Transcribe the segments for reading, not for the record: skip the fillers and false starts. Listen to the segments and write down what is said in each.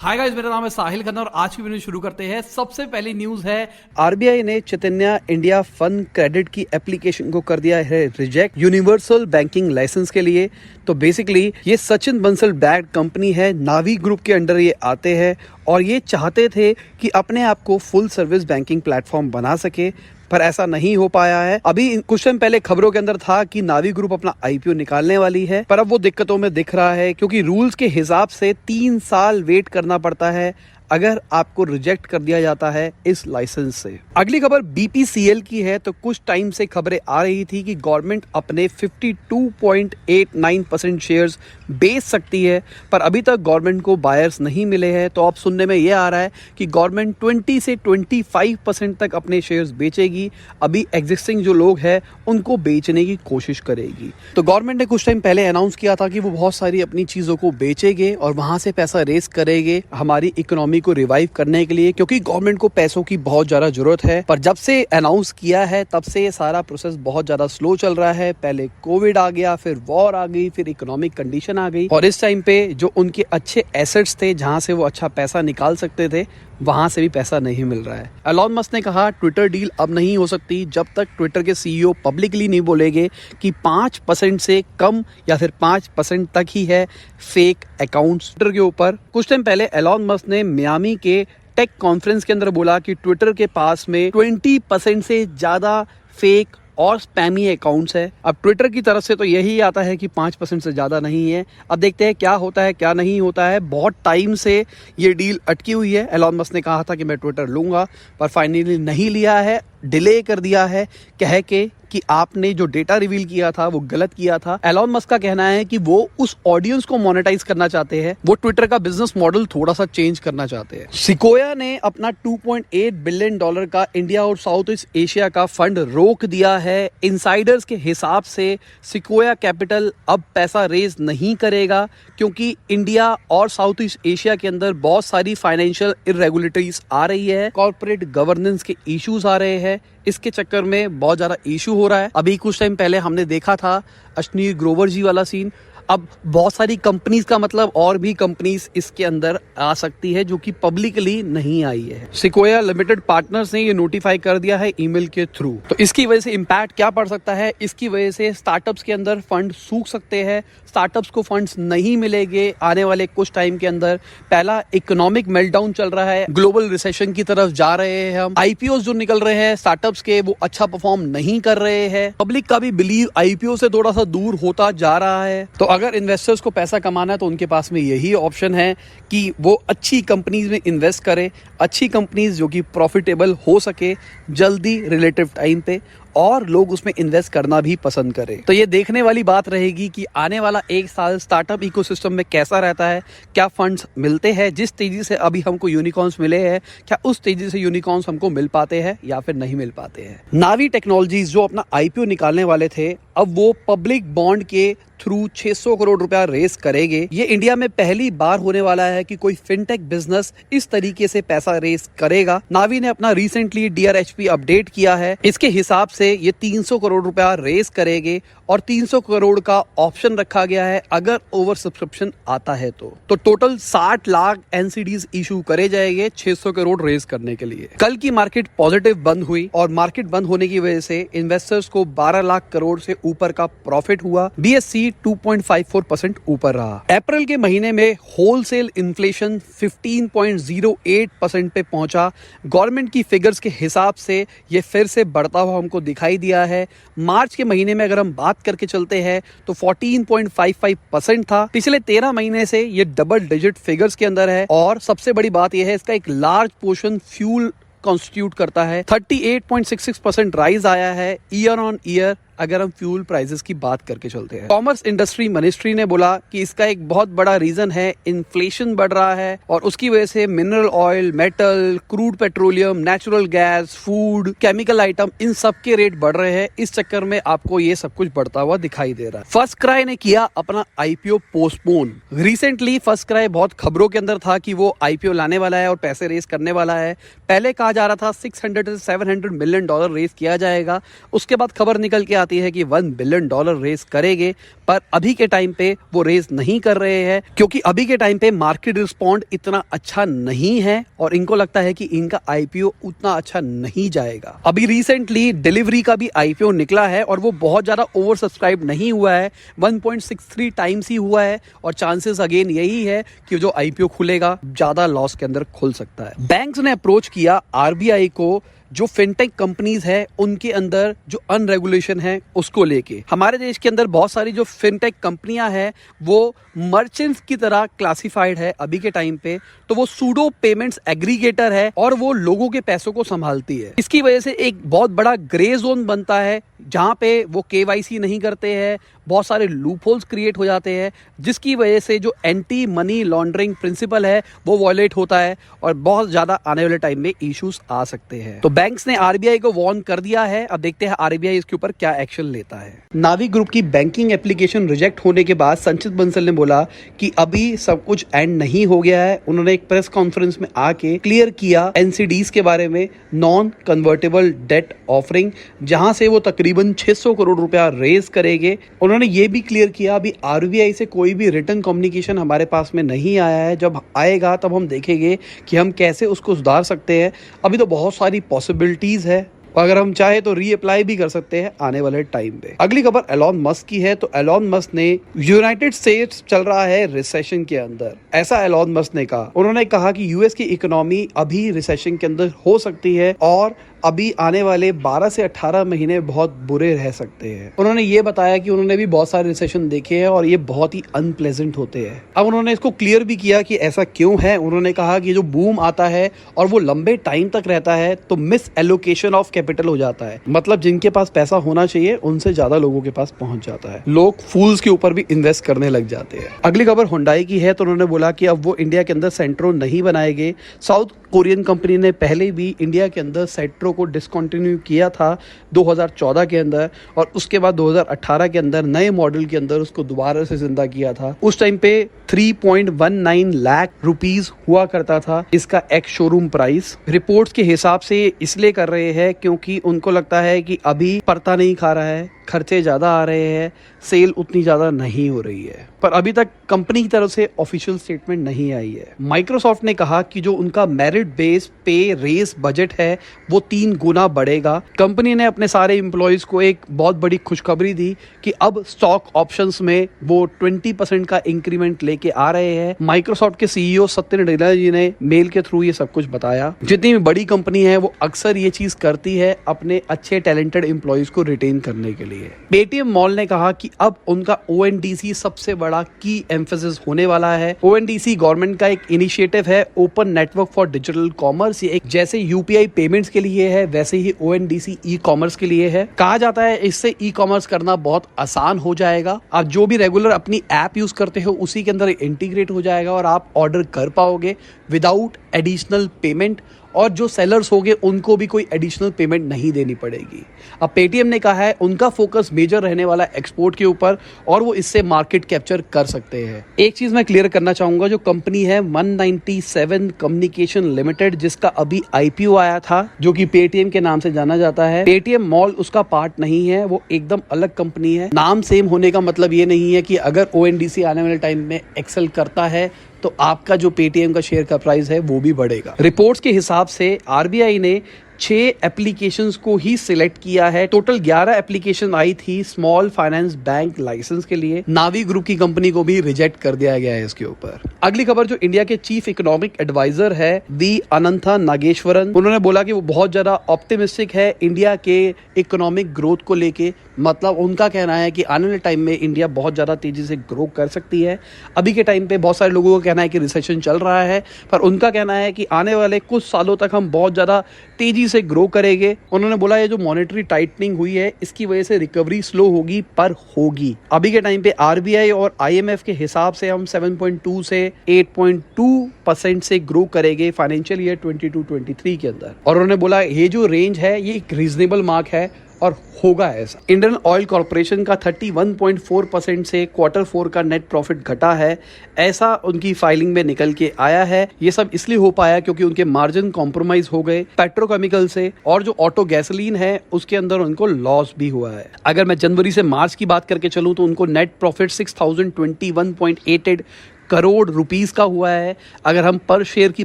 Hi guys, मेरा नाम है साहिल खन्ना और आज की वीडियो शुरू करते हैं। सबसे पहली न्यूज है, आरबीआई ने चैतन्य इंडिया फन क्रेडिट की एप्लीकेशन को कर दिया है रिजेक्ट यूनिवर्सल बैंकिंग लाइसेंस के लिए। तो बेसिकली ये सचिन बंसल बैक्ड कंपनी है, नावी ग्रुप के अंडर ये आते हैं और ये चाहते थे कि अपने आप को फुल सर्विस बैंकिंग प्लेटफॉर्म बना सके, पर ऐसा नहीं हो पाया है। अभी कुछ टाइम पहले खबरों के अंदर था कि नावी ग्रुप अपना आईपीओ निकालने वाली है, पर अब वो दिक्कतों में दिख रहा है क्योंकि रूल्स के हिसाब से 3 साल वेट करना पड़ता है अगर आपको रिजेक्ट कर दिया जाता है इस लाइसेंस से। अगली खबर बीपीसीएल की है। तो कुछ टाइम से खबरें आ रही थी कि गवर्नमेंट अपने 52.89% शेयर्स बेच सकती है, पर अभी तक गवर्नमेंट को बायर्स नहीं मिले हैं। तो अब सुनने में ये आ रहा है कि गवर्नमेंट 20 से 25% तक अपने शेयर्स बेचेगी। अभी एग्जिस्टिंग जो लोग हैं उनको बेचने की कोशिश करेगी। तो गवर्नमेंट ने कुछ टाइम पहले अनाउंस किया था कि वो बहुत सारी अपनी चीजों को बेचेंगे और वहां से पैसा रेस करेंगे हमारी इकोनॉमी को रिवाइव करने के लिए, क्योंकि गवर्नमेंट को पैसों की बहुत ज्यादा जरूरत है। पर जब से अनाउंस किया है तब से ये सारा प्रोसेस बहुत ज्यादा स्लो चल रहा है। पहले कोविड आ गया, फिर वॉर आ गई, फिर इकोनॉमिक कंडीशन आ गई और इस टाइम पे जो उनके अच्छे एसेट्स थे जहां से वो अच्छा पैसा निकाल सकते थे वहां से भी पैसा नहीं मिल रहा है। एलॉन मस्क ने कहा ट्विटर डील अब नहीं हो सकती जब तक ट्विटर के सीईओ पब्लिकली नहीं बोलेंगे कि 5% से कम या फिर 5% तक ही है फेक अकाउंट्स ट्विटर के ऊपर। कुछ टाइम पहले एलॉन मस्क ने मियामी के टेक कॉन्फ्रेंस के अंदर बोला कि ट्विटर के पास में 20% से ज्यादा फेक और स्पैमी अकाउंट्स है। अब ट्विटर की तरफ से तो यही आता है कि 5% से ज्यादा नहीं है। अब देखते हैं क्या होता है क्या नहीं होता है। बहुत टाइम से ये डील अटकी हुई है। एलॉन मस्क ने कहा था कि मैं ट्विटर लूंगा, पर फाइनली नहीं लिया है, डिले कर दिया है, कह के कि आपने जो डेटा रिवील किया था वो गलत किया था। एलॉन मस्क का कहना है कि वो उस ऑडियंस को मोनेटाइज करना चाहते हैं, वो ट्विटर का बिजनेस मॉडल थोड़ा सा चेंज करना चाहते हैं। सिकोया ने अपना $2.8 बिलियन का इंडिया और साउथ ईस्ट एशिया का फंड रोक दिया है। इनसाइडर्स के हिसाब से सिकोया कैपिटल अब पैसा रेज नहीं करेगा क्योंकि इंडिया और साउथ ईस्ट एशिया के अंदर बहुत सारी फाइनेंशियल इरेगुलेटरीज आ रही है, कॉर्पोरेट गवर्नेंस के इश्यूज आ रहे हैं। इसके चक्कर में बहुत ज्यादा इशू हो रहा है। अभी कुछ टाइम पहले हमने देखा था अश्नीर ग्रोवर जी वाला सीन। अब बहुत सारी कंपनीज का मतलब और भी कंपनीज इसके अंदर आ सकती है जो कि पब्लिकली नहीं आई है। सिकोया लिमिटेड पार्टनर्स ने ये नोटिफाई कर दिया है ईमेल के थ्रू। तो इसकी वजह से इम्पैक्ट क्या पड़ सकता है? इसकी वजह से स्टार्टअप्स के अंदर फंड सूख सकते हैं, स्टार्टअप्स को फंड्स नहीं मिलेंगे आने वाले कुछ टाइम के अंदर। पहला इकोनॉमिक मेल्टडाउन चल रहा है, ग्लोबल रिसेशन की तरफ जा रहे हैं हम। आईपीओ जो निकल रहे हैं स्टार्टअप्स के वो अच्छा परफॉर्म नहीं कर रहे हैं। पब्लिक का भी बिलीव आईपीओ से थोड़ा सा दूर होता जा रहा है। तो अगर इन्वेस्टर्स को पैसा कमाना है तो उनके पास में यही ऑप्शन है कि वो अच्छी कंपनीज में इन्वेस्ट करे, अच्छी कंपनीज जो कि प्रॉफिटेबल हो सके जल्दी रिलेटिव टाइम पे, और लोग उसमें इन्वेस्ट करना भी पसंद करें। तो ये देखने वाली बात रहेगी कि आने वाला 1 साल स्टार्टअप इकोसिस्टम में कैसा रहता है, क्या फंड्स मिलते हैं। जिस तेजी से अभी हमको यूनिकॉर्न्स मिले हैं, क्या उस तेजी से यूनिकॉर्न्स हमको मिल पाते हैं या फिर नहीं मिल पाते हैं। नावी टेक्नोलॉजीज जो अपना आईपीओ निकालने वाले थे, अब वो पब्लिक बॉन्ड के थ्रू 600 करोड़ रुपया रेस करेंगे। ये इंडिया में पहली बार होने वाला है कि कोई फिनटेक बिजनेस इस तरीके से पैसा रेस करेगा। नावी ने अपना रिसेंटली डीआरएचपी अपडेट किया है। इसके हिसाब से ये 300 करोड़ रुपया रेस करेंगे और 300 करोड़ का ऑप्शन रखा गया है अगर ओवर सब्सक्रिप्शन आता है तो टोटल 60 लाख एनसीडीज इशू करे जाएंगे 600 करोड़ रेस करने के लिए। कल की मार्केट पॉजिटिव बंद हुई और मार्केट बंद होने की वजह से इन्वेस्टर्स को 12 लाख करोड़ से ऊपर का प्रॉफिट हुआ। बीएससी 2.54% ऊपर रहा। अप्रैल के महीने में होलसेल इन्फ्लेशन 15.08% पे पहुंचा। गवर्नमेंट की फिगर्स के हिसाब से ये फिर से बढ़ता हुआ हमको दिखाई दिया है। मार्च के महीने में अगर हम बात करके चलते हैं तो 14.55% था। पिछले 13 महीने से ये डबल डिजिट फिगर्स के अंदर है और सबसे बड़ी बात यह है इसका एक लार्ज पोर्शन फ्यूल कॉन्स्टिट्यूट करता है। 38.66% राइज आया है ईयर ऑन ईयर अगर हम फ्यूल प्राइसेस की बात करके चलते हैं। कॉमर्स इंडस्ट्री मिनिस्ट्री ने बोला कि इसका एक बहुत बड़ा रीजन है इन्फ्लेशन बढ़ रहा है और उसकी वजह से mineral oil, metal, crude petroleum, natural gas, food, chemical item, इन सब के रेट बढ़ रहे हैं। इस चक्कर में आपको ये सब कुछ बढ़ता हुआ दिखाई दे रहा है। फर्स्ट क्राई ने किया अपना IPO postpone. Recently first cry बहुत खबरों के अंदर था कि वो आईपीओ लाने वाला है और पैसे रेस करने वाला है। पहले कहा जा रहा था $600 से $700 मिलियन रेस किया जाएगा। उसके बाद खबर निकल के आती है कि $1 बिलियन रेज करेंगे, पर अभी के टाइम पे वो रेज नहीं कर रहे हैं क्योंकि अभी के टाइम पे मार्केट रिस्पॉन्ड इतना अच्छा नहीं है और इनको लगता है कि इनका आईपीओ उतना अच्छा नहीं जाएगा। अभी रिसेंटली डिलीवरी का भी आईपीओ निकला है और वो बहुत ज्यादा ओवर सब्सक्राइब नहीं हुआ है, 1.63 टाइम्स ही हुआ है और चांसेस अगेन यही है कि जो आईपीओ खुलेगा ज्यादा लॉस के अंदर खुल सकता है। बैंक्स ने अप्रोच किया आरबीआई को जो फिनटेक कंपनीज है उनके अंदर जो अनरेगुलेशन है उसको लेके। हमारे देश के अंदर बहुत सारी जो फिनटेक कंपनियां हैं वो मर्चेंट्स की तरह क्लासिफाइड है अभी के टाइम पे, तो वो सूडो पेमेंट्स एग्रीगेटर है और वो लोगों के पैसों को संभालती है। इसकी वजह से एक बहुत बड़ा ग्रे जोन बनता है जहां पे वो केवाईसी नहीं करते हैं, बहुत सारे लूपहोल्स क्रिएट हो जाते हैं जिसकी वजह से जो एंटी मनी लॉन्ड्रिंग प्रिंसिपल है वो वॉयलेट होता है और बहुत ज्यादा आने वाले टाइम में इश्यूज आ सकते हैं। तो बैंक्स ने आरबीआई को वार्न कर दिया है, अब देखते हैं आरबीआई इसके ऊपर क्या एक्शन लेता है। नावी ग्रुप की बैंकिंग एप्लीकेशन रिजेक्ट होने के बाद संचित बंसल ने बोला कि अभी सब कुछ एंड नहीं हो गया है। उन्होंने एक प्रेस कॉन्फ्रेंस में आके क्लियर किया एनसीडीज के बारे में, नॉन कन्वर्टेबल डेट ऑफरिंग, जहां से वो तकरीबन 600 करोड़ रुपया रेज करेंगे। उन्होंने ये भी क्लियर किया अभी आरबीआई से कोई भी रिटर्न कम्युनिकेशन हमारे पास में नहीं आया है, जब आएगा तब हम देखेंगे कि हम कैसे उसको सुधार सकते हैं। अभी तो बहुत सारी पॉसिबिलिटीज है, अगर हम चाहे तो रीअप्लाई भी कर सकते हैं आने वाले टाइम पे। अगली खबर एलॉन मस्क की है। तो एलॉन मस्क ने यूनाइटेड स्टेट्स चल रहा है रिसेशन के अंदर, ऐसा एलॉन मस्क ने कहा। उन्होंने कहा कि यूएस की इकोनॉमी अभी रिसेशन के अंदर हो सकती है और अभी आने वाले 12 से 18 महीने बहुत बुरे रह सकते हैं। उन्होंने ये बताया कि उन्होंने भी बहुत सारे रिसेशन देखे हैं और ये बहुत ही अनप्लेजेंट होते हैं। अब उन्होंने इसको क्लियर भी किया कि ऐसा क्यों है। उन्होंने कहा कि जो बूम आता है और वो लंबे टाइम तक रहता है तो मिस एलोकेशन ऑफ कैपिटल हो जाता है, मतलब जिनके पास पैसा होना चाहिए उनसे ज्यादा लोगों के पास पहुंच जाता है, लोग फूल्स के ऊपर भी इन्वेस्ट करने लग जाते हैं। अगली खबर हुंडई की है। तो उन्होंने बोला कि अब वो इंडिया के अंदर सेंट्रो नहीं बनाएंगे। साउथ कोरियन कंपनी ने पहले भी इंडिया के अंदर सेंट्रो को डिसकंटिन्यू किया था 2014 के अंदर और उसके बाद 2018 के अंदर नए मॉडल के अंदर उसको दोबारा से जिंदा किया था। उस टाइम पे 3.19 लाख रुपीस हुआ करता था इसका एक्स शोरूम प्राइस। रिपोर्ट्स के हिसाब से इसलिए कर रहे हैं क्योंकि उनको लगता है कि अभी परता नहीं खा रहा है, खर्चे ज्यादा आ रहे हैं, सेल उतनी ज्यादा नहीं हो रही है, पर अभी तक कंपनी की तरफ से ऑफिशियल स्टेटमेंट नहीं आई है। माइक्रोसॉफ्ट ने कहा कि जो उनका मेरिट बेस पे रेस बजट है वो 3 गुना बढ़ेगा। कंपनी ने अपने सारे एम्प्लॉयज को एक बहुत बड़ी खुशखबरी दी कि अब स्टॉक ऑप्शंस में वो 20% का इंक्रीमेंट लेके आ रहे हैं। माइक्रोसॉफ्ट के सीईओ सत्य नाडेला जी ने मेल के थ्रू ये सब कुछ बताया। जितनी भी बड़ी कंपनी है वो अक्सर ये चीज करती है अपने अच्छे टैलेंटेड एम्प्लॉयज को रिटेन करने के लिए। पेटीएम मॉल ने कहा कि अब उनका ओएनडीसी सबसे बड़ा की एम्फेसिस होने वाला है। ओएनडीसी गवर्नमेंट का एक इनिशिएटिव है, open network for digital commerce. ये एक जैसे यूपीआई पेमेंट्स के लिए है वैसे ही ओएनडीसी ई कॉमर्स के लिए है। कहा जाता है इससे ई कॉमर्स करना बहुत आसान हो जाएगा। आप जो भी रेगुलर अपनी ऐप यूज करते हो उसी के अंदर इंटीग्रेट हो जाएगा और आप ऑर्डर कर पाओगे विदाउट एडिशनल पेमेंट, और जो सेलर्स होंगे उनको भी कोई एडिशनल पेमेंट नहीं देनी पड़ेगी। अब पेटीएम ने कहा है उनका फोकस मेजर रहने वाला एक्सपोर्ट के ऊपर और वो इससे मार्केट कैप्चर कर सकते हैं। एक चीज मैं क्लियर करना चाहूंगा, जो कंपनी है 197 कम्युनिकेशन लिमिटेड जिसका अभी आईपीओ आया था जो कि पेटीएम के नाम से जाना जाता है, पेटीएम मॉल उसका पार्ट नहीं है, वो एकदम अलग कंपनी है। नाम सेम होने का मतलब ये नहीं है कि अगर ओएनडीसी आने वाले टाइम में एक्सेल करता है तो आपका जो पेटीएम का शेयर का प्राइस है वो भी बढ़ेगा। रिपोर्ट्स के हिसाब से आरबीआई ने 6 एप्लीकेशंस को ही सिलेक्ट किया है। टोटल 11 एप्लीकेशन आई थी स्मॉल फाइनेंस बैंक लाइसेंस के लिए। नावी ग्रुप की कंपनी को भी रिजेक्ट कर दिया गया है इसके ऊपर। अगली खबर जो इंडिया के चीफ इकोनॉमिक एडवाइजर है वी अनंता नागेश्वरन, उन्होंने बोला कि वो बहुत ज्यादा ऑप्टिमिस्टिक है इंडिया के इकोनॉमिक ग्रोथ को लेके। मतलब उनका कहना है कि आने वाले टाइम में इंडिया बहुत ज्यादा तेजी से ग्रो कर सकती है। अभी के टाइम पे बहुत सारे लोगों का कहना है कि रिसेशन चल रहा है, पर उनका कहना है कि आने वाले कुछ सालों तक हम बहुत ज्यादा तेजी से ग्रो करेंगे। उन्होंने बोला ये जो मॉनेटरी टाइटनिंग हुई है इसकी वजह से रिकवरी स्लो होगी पर होगी। अभी के टाइम पे आरबीआई और आईएमएफ के हिसाब से हम 7.2 से 8.2% से ग्रो करेंगे फाइनेंशियल ईयर 22-23 के अंदर। और उन्होंने बोला ये जो रेंज है ये एक रीजनेबल मार्क है और होगा ऐसा। इंडियन ऑयल कॉर्पोरेशन का 31.4% से Q4 का नेट प्रॉफिट घटा है, ऐसा उनकी फाइलिंग में निकल के आया है। ये सब इसलिए हो पाया क्योंकि उनके मार्जिन कॉम्प्रोमाइज हो गए पेट्रोकेमिकल से, और जो ऑटो गैसोलीन है उसके अंदर उनको लॉस भी हुआ है। अगर मैं जनवरी से मार्च की बात करके चलूं तो उनको नेट प्रॉफिट 6021.88 करोड़ रुपीस का हुआ है। अगर हम पर शेयर की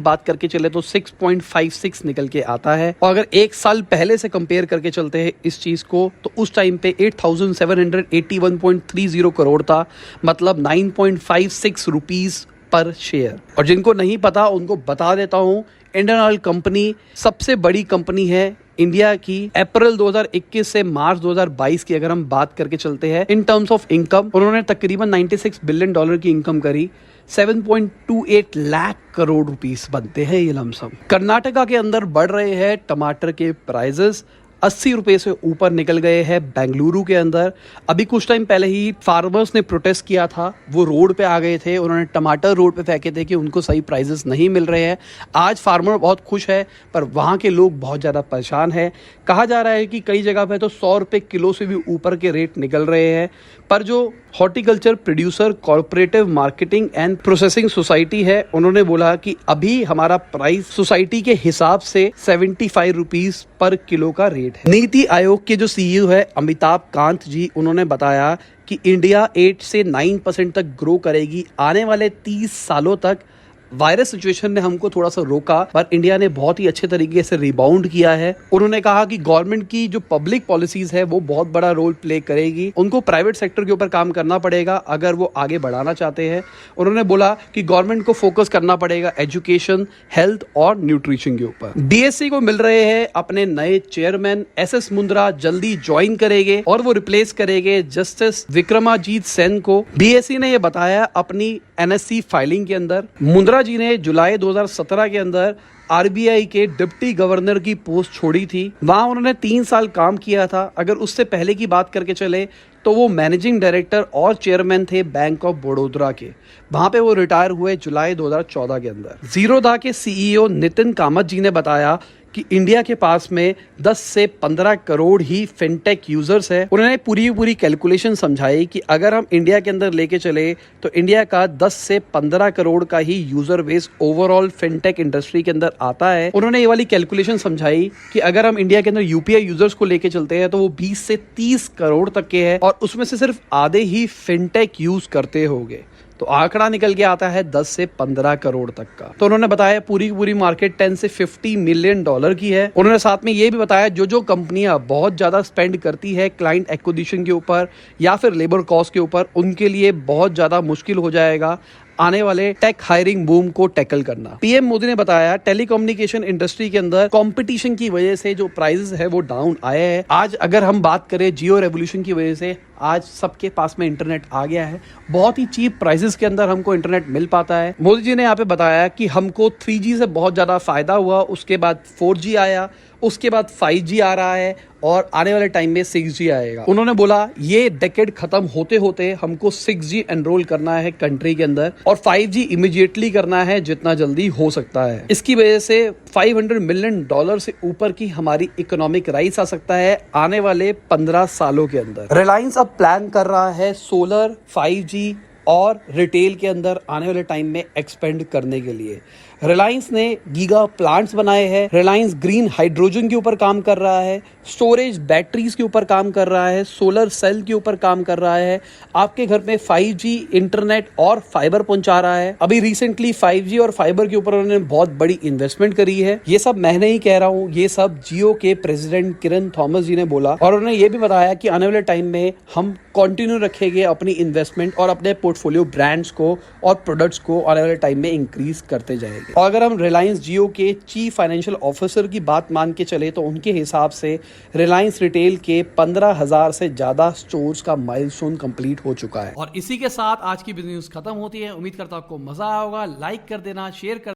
बात करके चले तो 6.56 निकल के आता है। और अगर एक साल पहले से कंपेयर करके चलते हैं इस चीज को, तो उस टाइम पे 8781.30 करोड़ था, मतलब 9.56 रुपीस पर शेयर। और जिनको नहीं पता उनको बता देता हूं, इंडियन ऑयल कंपनी सबसे बड़ी कंपनी है इंडिया की। अप्रैल 2021 से मार्च 2022 की अगर हम बात करके चलते हैं इन टर्म्स ऑफ इनकम, उन्होंने तकरीबन $96 बिलियन की इनकम करी। 7.28 लाख करोड़ रुपीस बनते हैं ये लमसम। कर्नाटका के अंदर बढ़ रहे हैं टमाटर के प्राइजेस, 80 रुपए से ऊपर निकल गए हैं बेंगलुरु के अंदर। अभी कुछ टाइम पहले ही फार्मर्स ने प्रोटेस्ट किया था, वो रोड पे आ गए थे, उन्होंने टमाटर रोड पे फेंके थे कि उनको सही प्राइजेस नहीं मिल रहे हैं। आज फार्मर बहुत खुश है, पर वहाँ के लोग बहुत ज़्यादा परेशान है। कहा जा रहा है कि कई जगह पे तो 100 रुपये किलो से भी ऊपर के रेट निकल रहे हैं। पर जो horticulture producer corporative marketing and processing society है, उन्होंने बोला कि अभी हमारा प्राइस सोसाइटी के हिसाब से 75 रुपीस पर किलो का रेट है। नीति आयोग के जो सीईओ है अमिताभ कांत जी, उन्होंने बताया कि इंडिया 8 से 9% तक ग्रो करेगी आने वाले 30 सालों तक। वायरस सिचुएशन ने हमको थोड़ा सा रोका, पर इंडिया ने बहुत ही अच्छे तरीके से रिबाउंड किया है। उन्होंने कहा कि गवर्नमेंट की जो पब्लिक पॉलिसीज है वो बहुत बड़ा रोल प्ले करेगी। उनको प्राइवेट सेक्टर के ऊपर काम करना पड़ेगा अगर वो आगे बढ़ाना चाहते हैं। उन्होंने बोला कि गवर्नमेंट को फोकस करना पड़ेगा एजुकेशन, हेल्थ और न्यूट्रिशन के ऊपर। बीएससी को मिल रहे हैं अपने नए चेयरमैन, एसएस मुंद्रा जल्दी ज्वाइन करेंगे और वो रिप्लेस करेंगे जस्टिस विक्रमाजीत सेन को। बीएससी ने ये बताया अपनी एनएससी फाइलिंग के अंदर। मुंद्रा जी ने जुलाई 2017 के अंदर आरबीआई के डिप्टी गवर्नर की पोस्ट छोड़ी थी। वहां उन्होंने 3 साल काम किया था। अगर उससे पहले की बात करके चले तो वो मैनेजिंग डायरेक्टर और चेयरमैन थे बैंक ऑफ बड़ौदा के। वहां पे वो रिटायर हुए जुलाई 2014 के अंदर। जीरोधा के सीईओ नितिन कामत जी ने बताया कि इंडिया के पास में 10 से 15 करोड़ ही फिनटेक यूजर्स है। उन्होंने पूरी कैलकुलेशन समझाई कि अगर हम इंडिया के अंदर लेके चले तो इंडिया का 10 से 15 करोड़ का ही user base overall fintech industry के अंदर आता है। उन्होंने ये वाली कैलकुलेशन समझाई कि अगर हम इंडिया के अंदर यूपीआई यूजर्स को लेके चलते हैं तो वो 20 से 30 करोड़ तक के है, और उसमें से सिर्फ आधे ही फिनटेक यूज करते होंगे। तो आंकड़ा निकल के आता है 10 से 15 करोड़ तक का। तो उन्होंने बताया पूरी मार्केट 10 से 50 मिलियन डॉलर की है। उन्होंने साथ में ये भी बताया जो कंपनियां बहुत ज्यादा स्पेंड करती है क्लाइंट एक्विजिशन के ऊपर या फिर लेबर कॉस्ट के ऊपर, उनके लिए बहुत ज्यादा मुश्किल हो जाएगा आने वाले टेक हायरिंग बूम को टैकल करना। पीएम मोदी ने बताया टेलीकम्युनिकेशन इंडस्ट्री के अंदर कंपटीशन की वजह से जो प्राइसेस है वो डाउन आए हैं। आज अगर हम बात करें जियो रेवोल्यूशन की वजह से आज सबके पास में इंटरनेट आ गया है, बहुत ही चीप प्राइसेस के अंदर हमको इंटरनेट मिल पाता है। मोदी जी ने यहाँ पे बताया कि हमको 3G से बहुत ज्यादा फायदा हुआ, उसके बाद 4G आया, उसके बाद 5G आ रहा है और आने वाले टाइम में 6G आएगा। उन्होंने बोला ये डेकेड खत्म होते होते हमको 6G एनरोल करना है कंट्री के अंदर और 5G इमीडिएटली करना है जितना जल्दी हो सकता है। इसकी वजह से $500 मिलियन से ऊपर की हमारी इकोनॉमिक राइज आ सकता है आने वाले 15 सालों के अंदर। रिलायंस अब प्लान कर रहा है सोलर, 5G और रिटेल के अंदर आने वाले टाइम में एक्सपेंड करने के लिए। रिलायंस ने गीगा प्लांट्स बनाए हैं, रिलायंस ग्रीन हाइड्रोजन के ऊपर काम कर रहा है, स्टोरेज बैटरीज के ऊपर काम कर रहा है, सोलर सेल के ऊपर काम कर रहा है, आपके घर में 5G इंटरनेट और फाइबर पहुंचा रहा है। अभी रिसेंटली 5G और फाइबर के ऊपर उन्होंने बहुत बड़ी इन्वेस्टमेंट करी है। ये सब मैं नहीं कह रहा हूँ, ये सब जियो के प्रेसिडेंट किरण थॉमस जी ने बोला और उन्होंने ये भी बताया कि आने वाले टाइम में हम कंटिन्यू रखेंगे अपनी इन्वेस्टमेंट और अपने पोर्टफोलियो ब्रांड्स को और प्रोडक्ट्स को आने वाले टाइम में इंक्रीज करते जाएंगे। और अगर हम रिलायंस जियो के चीफ फाइनेंशियल ऑफिसर की बात मान के चले तो उनके हिसाब से रिलायंस रिटेल के 15,000 से ज्यादा स्टोर्स का माइलस्टोन कंप्लीट हो चुका है। और इसी के साथ आज की बिजनेस खत्म होती है। उम्मीद करता हूं आपको मजा आया होगा। लाइक कर देना, शेयर कर